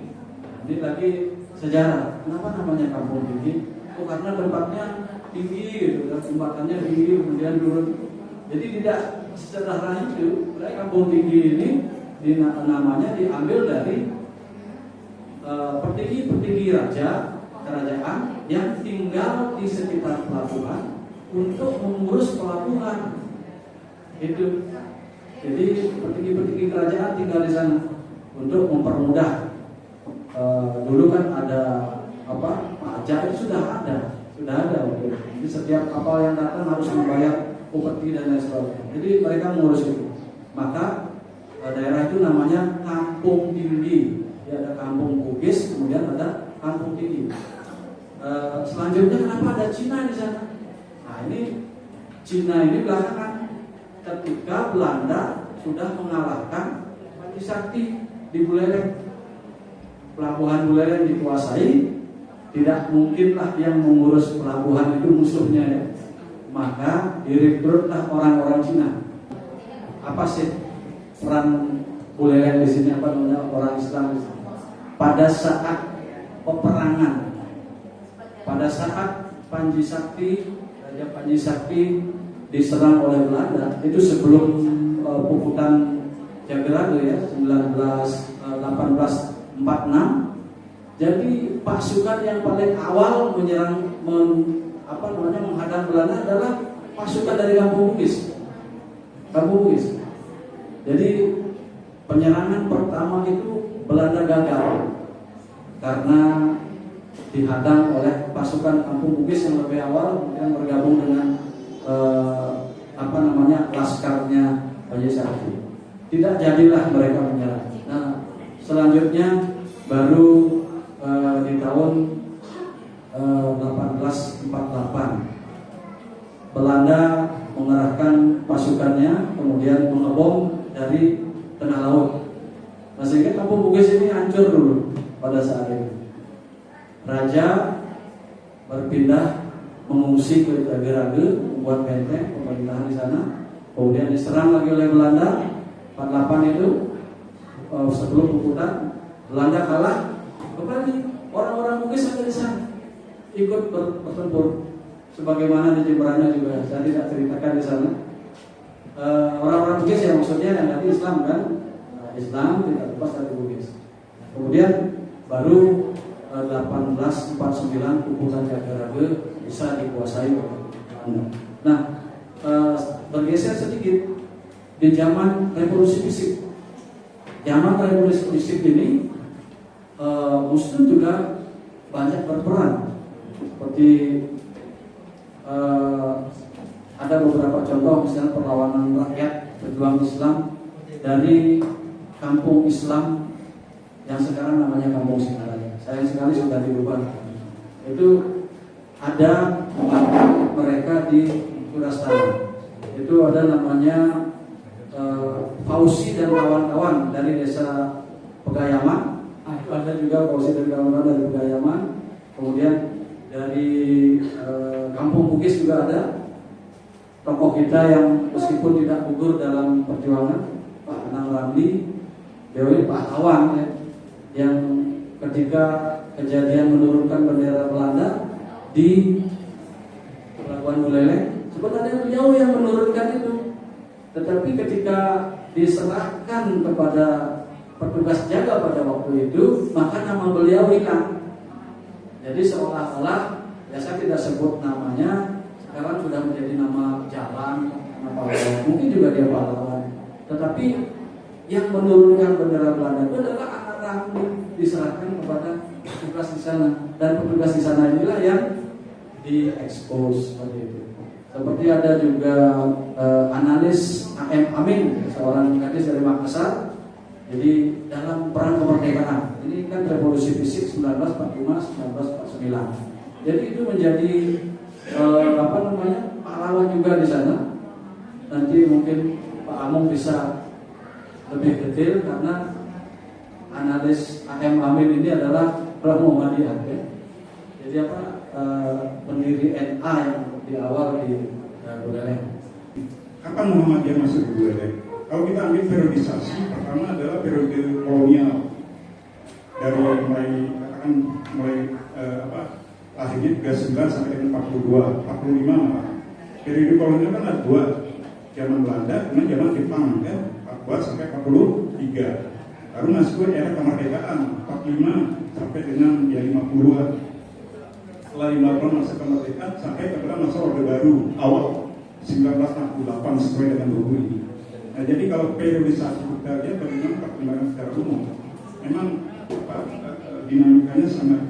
Ini lagi sejarah. Kenapa namanya kampung tinggi? Karena tempatnya tinggi gitu, jembatannya tinggi, kemudian turun. Jadi tidak sesederhana itu. Kampung tinggi ini namanya diambil dari petinggi raja kerajaan yang tinggal di sekitar pelabuhan untuk mengurus pelabuhan. Itu. Jadi petinggi kerajaan tinggal di sana untuk mempermudah. Dulu kan ada pajak itu sudah ada. Jadi setiap kapal yang datang harus membayar upeti dan lain sebagainya. Jadi mereka mengurus itu. Maka daerah itu namanya Kampung Tinggi. Ya, ada Kampung Bugis, kemudian ada Kampung Tinggi. Selanjutnya kenapa ada Cina di sana? Nah, ini Cina ini belakangan ketika Belanda sudah mengalahkan Mati Sakti di Buleleng. Pelabuhan Buleleng dikuasai, tidak mungkinlah yang mengurus pelabuhan itu musuhnya ya. maka direkrutlah orang-orang Cina. Apa sih peran Buleleng di sini, apa namanya, orang Islam di sini? Pada saat peperangan, pada saat Panji Sakti, Raja Panji Sakti diserang oleh Belanda, itu sebelum puputan Jageraga ya, 1846. Jadi pasukan yang paling awal menyerang, menghadang Belanda adalah pasukan dari Kampung Bugis. Kampung Bugis. Jadi penyerangan pertama itu Belanda gagal karena dihadang oleh pasukan Kampung Bugis yang lebih awal, kemudian bergabung dengan laskarnya Panji Sakti. Tidak jadilah mereka menyerang. Nah, selanjutnya baru di tahun 1848 Belanda mengerahkan pasukannya, kemudian mengebom dari tengah laut. Nah, sehingga Kampung Bugis ini hancur dulu pada saat itu. Raja berpindah mengungsi ke Jageraga, membuat benteng pemerintahan di sana. Kemudian diserang lagi oleh Belanda 48 itu, sebelum puputan Belanda kalah, kembali orang-orang Bugis ada di sana ikut bertempur. Sebagaimana di Jemberana juga saya tidak ceritakan di sana. Orang-orang Bugis yang maksudnya yang tadi Islam kan, Islam tidak lepas dari Bugis. Kemudian baru 1849 puputan Jageraga bisa dikuasai oleh Belanda. Nah, bergeser sedikit di zaman revolusi fisik. Zaman revolusi fisik ini Muslim juga banyak berperan. Seperti ada beberapa contoh, misalnya perlawanan rakyat pejuang Islam dari kampung Islam yang sekarang namanya Kampung Singaraja. Sayang sekali sudah dirubah. Itu ada mereka di Kurastana. Itu ada namanya Fauzi dan kawan-kawan dari desa Pegayaman. Ada juga Fauzi dan kawan-kawan dari Pegayaman. Kemudian dari Kampung Bugis juga ada tokoh kita yang meskipun tidak gugur dalam perjuangan, Pak Anang Ramli, Dewi pahlawan ya, yang ketika kejadian menurunkan bendera Belanda di Pelabuhan Buleleng, sebenarnya beliau yang menurunkan itu. Tetapi ketika diserahkan kepada petugas jaga pada waktu itu, maka nama beliau hilang. Jadi seolah-olah, ya saya tidak sebut namanya, sekarang sudah menjadi nama jalan, nama pahlawan. Mungkin juga dia pahlawan. Tetapi yang menurunkan bendera Belanda itu adalah anak Ramli, diserahkan kepada petugas di sana, dan petugas di sana inilah yang diekspos seperti itu. Seperti ada juga analis A.M. Amin, seorang gadis dari Makassar. Jadi dalam perang kemerdekaan, ini kan revolusi fisik 1945-1949. Jadi itu menjadi pahlawan juga di sana. Nanti mungkin Pak Amung bisa lebih detail karena analis A.M. Amin ini adalah Muhammadiyah ya. Jadi pendiri NA yang di awal di Buleleng. Kapan Muhammadiyah masuk di Buleleng? Kalau kita ambil periodisasi, pertama adalah periode kolonial. Dari mulai lahirnya 39 sampai dengan 42, 45 malah. Periode kolonial kan ada dua, zaman Belanda dengan zaman Jepang kan, 44 sampai 43. Baru masuk ke era kemerdekaan 45 sampai dengan 50-an. Setelah 50 masa kemerdekaan sampai kepada masa Orde Baru awal 1968 sesuai dengan buku ini. Nah, jadi kalau periodisasi kita lihat bagaimana perkembangan secara umum, memang dinamikanya sangat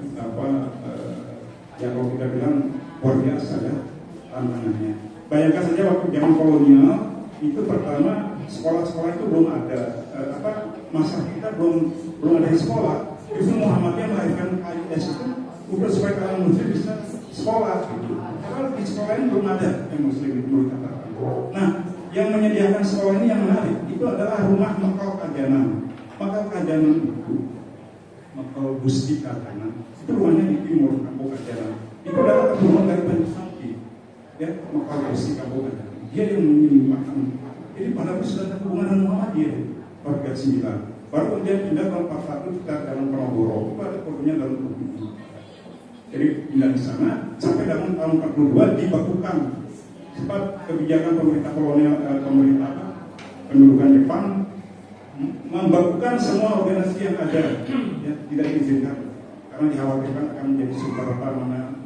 ya kalau kita bilang luar biasa ya tantangannya. Bayangkan saja waktu zaman kolonial itu pertama sekolah-sekolah itu belum ada, masa kita belum ada di sekolah. Itu Muhammadiyah melahirkan KIS itu untuk supaya kalangan muslim bisa sekolah gitu. Kalau di sekolah ini belum ada yang muslim menurut kata. Nah, yang menyediakan sekolah ini yang menarik itu adalah rumah Mekal Kajanan. Mekal Kajanan itu Mekal Gusti Kajanan itu rumahnya di timur Kampung Kajanan. Itu adalah rumah dari Panji Sakti. Ya, Mekal dia yang menyimpangkan. Jadi padahal sudah ada hubungan dengan Muhammadiyah warga 9. Baru kemudian pindah tahun 41 kita dalam Penogoro, itu ada fotonya dalam buku ini. Jadi pindah di sana sampai dalam tahun 42 dibekukan sebab kebijakan pemerintah kolonial, pemerintah pendudukan Jepang membekukan semua organisasi yang ada, ya, tidak diizinkan karena dikhawatirkan akan menjadi sumber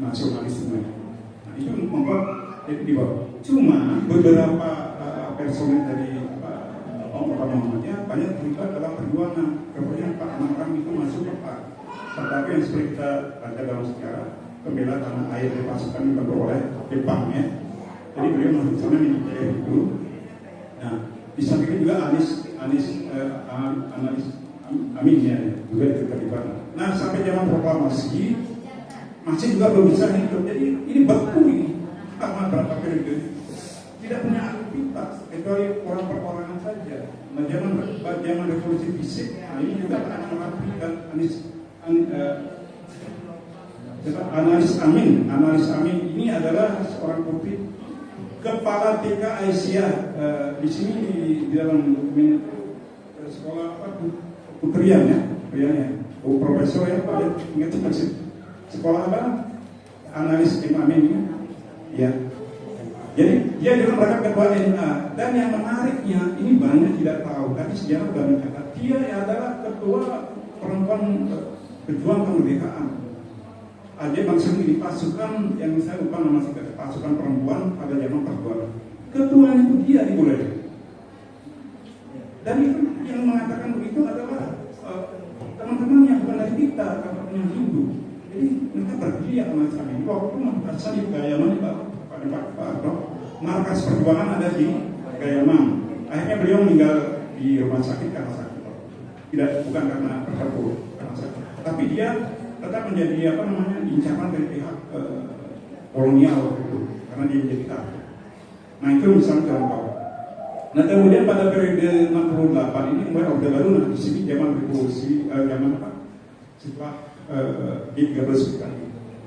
nasionalisme. Nah, itu membuat jadi dibawa. Cuma beberapa personel dari Muhammadiyah banyak terlibat dalam perjuangan. Kemudian Pak Makam itu masuk ke Pak. Tetapi yang seperti kita baca dalam sejarah, pembela tanah air di pasukan dibentuk oleh Jepang, ya. Jadi beliau masuk sana militer itu. Nah, di samping juga Amin ya, juga terlibat. Nah, sampai zaman proklamasi masih juga belum bisa hidup. Jadi ini baku ini karena berapa periode tidak punya aktivitas kecuali orang perorangan saja. Nah, zaman revolusi fisik, nah ini juga akan merapikan Analis Amin ini adalah seorang putri kepala TK Aisyah di sini di dalam dokumen sekolah putrian ya, profesor ya Pak, ingat sekolah apa? Analis Amin ya. Jadi dia juga mereka ketua NA, dan yang menariknya ini banyak tidak tahu, tapi sejarah sudah mencatat dia adalah ketua perempuan pejuang kemerdekaan. Dia langsung di pasukan yang saya lupa nama pasukan perempuan pada zaman perjuangan. Ketuanya itu dia diboleh. Dan itu yang mengatakan begitu adalah teman-teman yang bukan dari kita, teman-teman yang Hindu. Jadi mereka berpihak macam ini. Waktu itu asal di Gayamang Pak markas perjuangan ada di Gayamang. Akhirnya beliau meninggal di rumah sakit karena sakit. Bukan karena terpuruk, karena sakit. Tapi dia tetap menjadi incaran dari pihak kolonial waktu itu karena dia menjadi tahu. Nah itu misalnya contoh. Nah kemudian pada periode 68 ini mulai Orde Baru, nah di sini zaman revolusi zaman apa? Setelah digagaskan.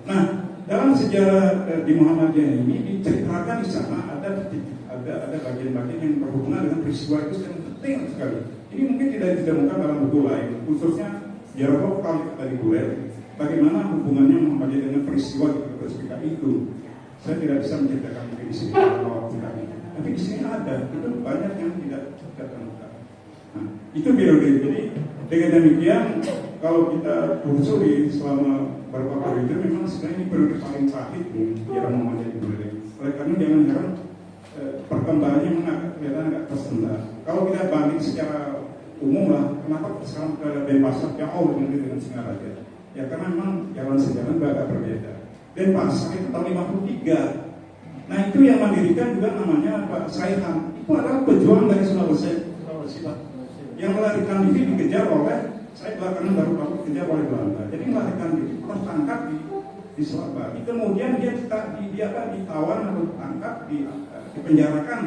Nah dalam sejarah di Muhammadiyah ini diceritakan di sana ada bagian-bagian yang berhubungan dengan peristiwa itu yang penting sekali. Ini mungkin tidak ditemukan dalam buku lain, khususnya sejarah lokal dari Guler. Bagaimana hubungannya Muhammadiyah dengan peristiwa ketika itu? Saya tidak bisa menceritakan di sini tapi di sini ada, itu banyak yang tidak terungkap. Nah, itu periode. Jadi dengan demikian, kalau kita telusuri selama beberapa periode, memang sebenarnya ini periode paling pahit di era Muhammadiyah di Guler. Oleh karena jangan heran perkembangannya kelihatan agak tersendat. Kalau kita banding secara umum lah, kenapa sekarang ke Denpasar jauh dengan Singaraja? Ya karena memang jalan sejarah agak berbeda. Denpasar itu tahun 53. Nah itu yang mendirikan juga namanya Pak Saihan. Itu adalah pejuang dari Sulawesi yang melarikan diri dikejar oleh, saya belakangan baru tahu dikejar oleh Belanda. Jadi melarikan diri terus tangkap di Sulawesi. Kemudian dia ditawan atau ditangkap, dipenjarakan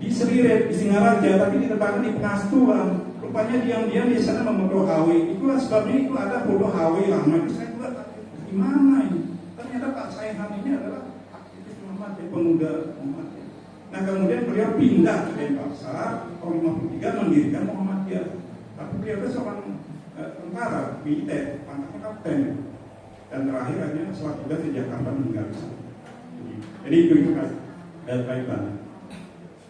di Seriret, di Singaraja, tapi ditempatkan di Pengastuan. Rupanya diam-diam di sana memfoto HW. Itulah sebabnya itu ada foto HW lama. Itu saya juga gimana ini? Ternyata Pak Saihan ini adalah aktivis Muhammadiyah, pemuda Muhammadiyah. Nah kemudian beliau pindah ke Denpasar tahun 53 mendirikan Muhammadiyah. Tapi beliau itu seorang tentara militer, pangkatnya kapten. Dan terakhir akhirnya setelah juga di Jakarta meninggal. Jadi itu kan kaitannya.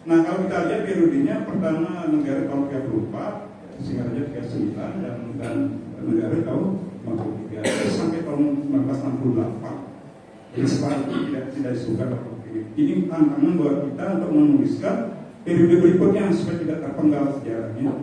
Nah kalau kita lihat periodenya, pertama negara tahun 34, Singaraja 39 dan negara tahun 53 sampai tahun 1968. Jadi sekarang tidak disuka. Ini tantangan buat kita untuk menuliskan periode berikutnya supaya tidak terpenggal sejarahnya.